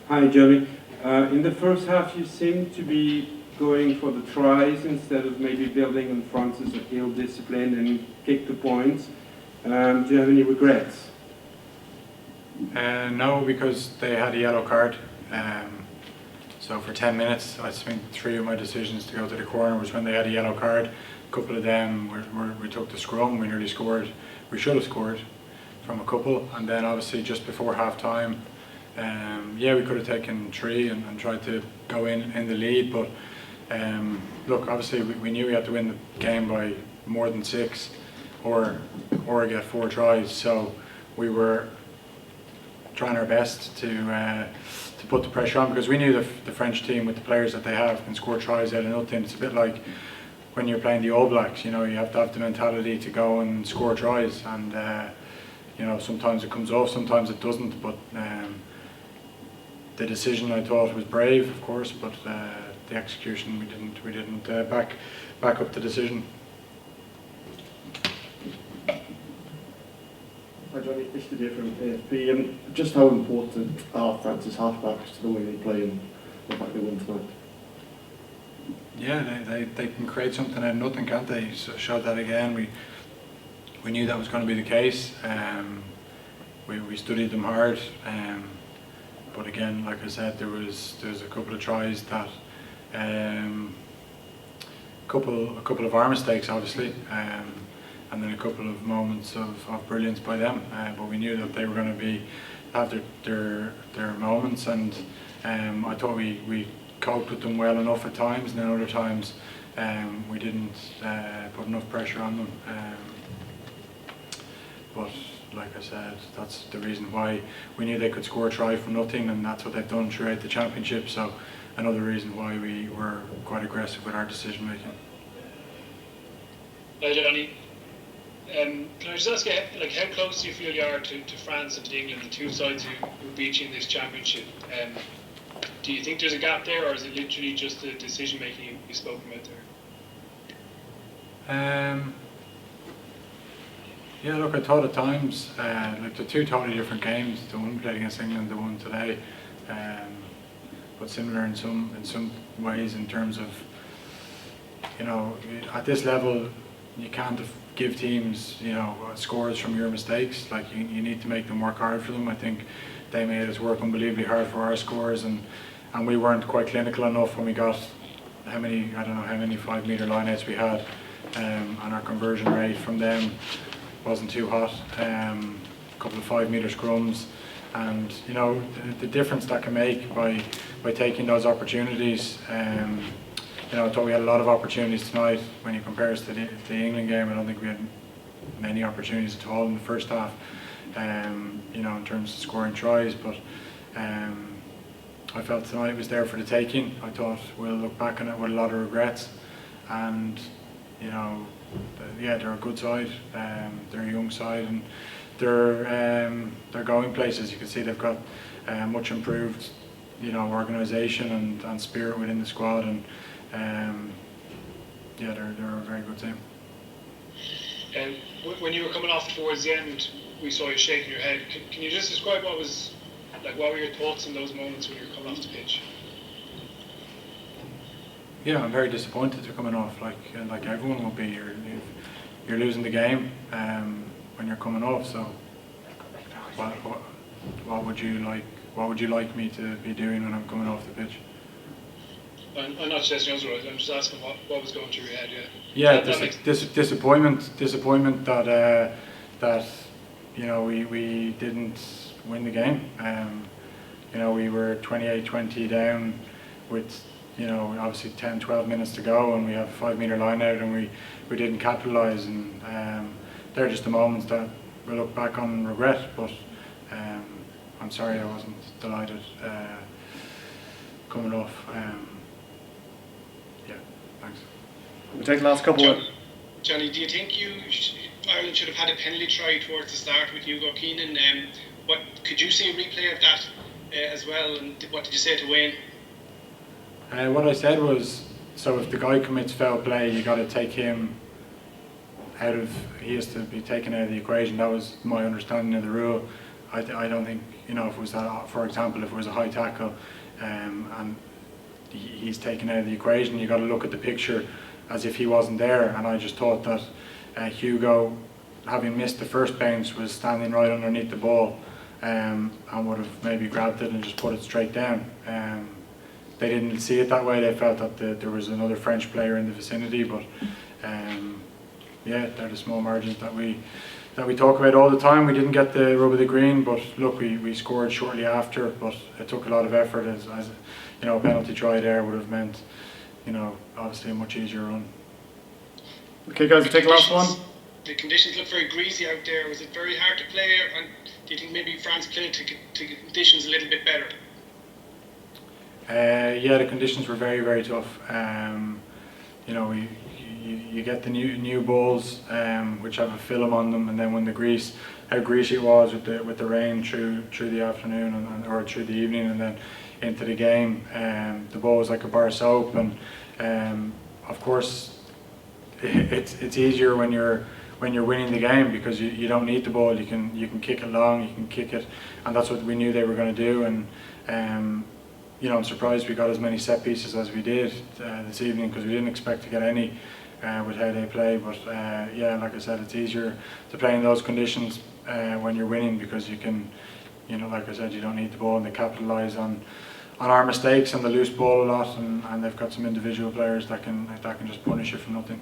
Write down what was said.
Hi, Jeremy. In the first half, you seem to be going for the tries instead of maybe building on France's ill discipline and kick the points. Do you have any regrets? No, because they had a yellow card. So for 10 minutes, I think 3 of my decisions to go to the corner was when they had a yellow card. A couple of them we took the scrum, we nearly scored. We should have scored from a couple, and then obviously just before half time, yeah, we could have taken 3 and tried to go in the lead, but look, obviously we knew we had to win the game by more than 6 or get 4 tries, so we were trying our best to put the pressure on, because we knew the French team, with the players that they have, can score tries out of nothing. It's a bit like when you're playing the All Blacks, you know, you have to have the mentality to go and score tries, and you know, sometimes it comes off, sometimes it doesn't, but the decision, I thought, was brave, of course, but the execution, we didn't back up the decision. Hi Johnny, it's the from AFP. Just how important are France's halfbacks to the way they play and the fact they won tonight? Yeah, they can create something out of nothing, can't they? So showed that again. We knew that was going to be the case. We studied them hard, but again, like I said, there was a couple of tries that a couple of our mistakes, obviously, and then a couple of moments of brilliance by them. But we knew that they were going to have their moments, and I thought we coped with them well enough at times, and then other times we didn't put enough pressure on them. But like I said, that's the reason why we knew they could score a try from nothing, and that's what they've done throughout the championship. So another reason why we were quite aggressive with our decision making. Hi Johnny. Can I just ask you, like, how close do you feel you are to France and to England, the two sides who beat you in this championship? Do you think there's a gap there, or is it literally just the decision making you spoke about there? Yeah, look, I thought at times, like, they're two totally different games. The one played against England, the one today, but similar in some ways, in terms of, you know, at this level, you can't give teams, you know, scores from your mistakes. Like, you need to make them work hard for them. I think they made us work unbelievably hard for our scores, and we weren't quite clinical enough when we got I don't know how many 5-metre lineouts we had, and our conversion rate from them wasn't too hot. A couple of 5-metre scrums, and you know, the difference that can make by taking those opportunities. You know, I thought we had a lot of opportunities tonight. When you compare us to the England game, I don't think we had many opportunities at all in the first half, you know, in terms of scoring tries, but I felt tonight was there for the taking. I thought we'll look back on it with a lot of regrets, and you know, yeah, they're a good side, they're a young side, and they're going places. You can see they've got much improved, you know, organisation and spirit within the squad, and yeah, they're a very good team. When you were coming off towards the end, we saw you shaking your head. Can you just describe what were your thoughts in those moments when you were coming off the pitch? Yeah, I'm very disappointed they're coming off. Like everyone will be. You're losing the game when you're coming off. So, what would you like? What would you like me to be doing when I'm coming off the pitch? I'm not suggesting otherwise. I'm just asking what was going through your head. Yeah. Disappointment that you know, we didn't win the game. You know, we were 28-20 down with, you know, obviously 10-12 minutes to go, and we have a 5-metre line out, and we didn't capitalise, and they're just the moments that we look back on and regret. But I'm sorry I wasn't delighted coming off. Yeah, thanks. We'll take the last couple of... Johnny, do you think Ireland should have had a penalty try towards the start with Hugo Keenan? What could you see a replay of that as well, and what did you say to Wayne? What I said was, so if the guy commits foul play, you got to take him he has to be taken out of the equation. That was my understanding of the rule. I don't think you know, if it was that, for example, if it was a high tackle, and he's taken out of the equation, you got to look at the picture as if he wasn't there. And I just thought that Hugo, having missed the first bounce, was standing right underneath the ball, and would have maybe grabbed it and just put it straight down. They didn't see it that way. They felt that there was another French player in the vicinity, but yeah, they're the small margins that we talk about all the time. We didn't get the rub of the green, but look, we scored shortly after, but it took a lot of effort. As you know, a penalty try there would have meant, you know, obviously a much easier run. Okay, guys, we'll take the last one. The conditions look very greasy out there. Was it very hard to play, and do you think maybe France played to conditions a little bit better? Yeah, the conditions were very, very tough. You know, you get the new balls, which have a film on them, and then when the grease, how greasy it was with the rain through the afternoon or through the evening, and then into the game, the ball was like a bar of soap, and of course, it's easier when you're winning the game, because you don't need the ball. You can kick it long, you can kick it, and that's what we knew they were going to do. And you know, I'm surprised we got as many set pieces as we did this evening, because we didn't expect to get any with how they play. But yeah, like I said, it's easier to play in those conditions when you're winning, because you can, you know, like I said, you don't need the ball, and they capitalise on our mistakes and the loose ball a lot, and they've got some individual players that can just punish you for nothing.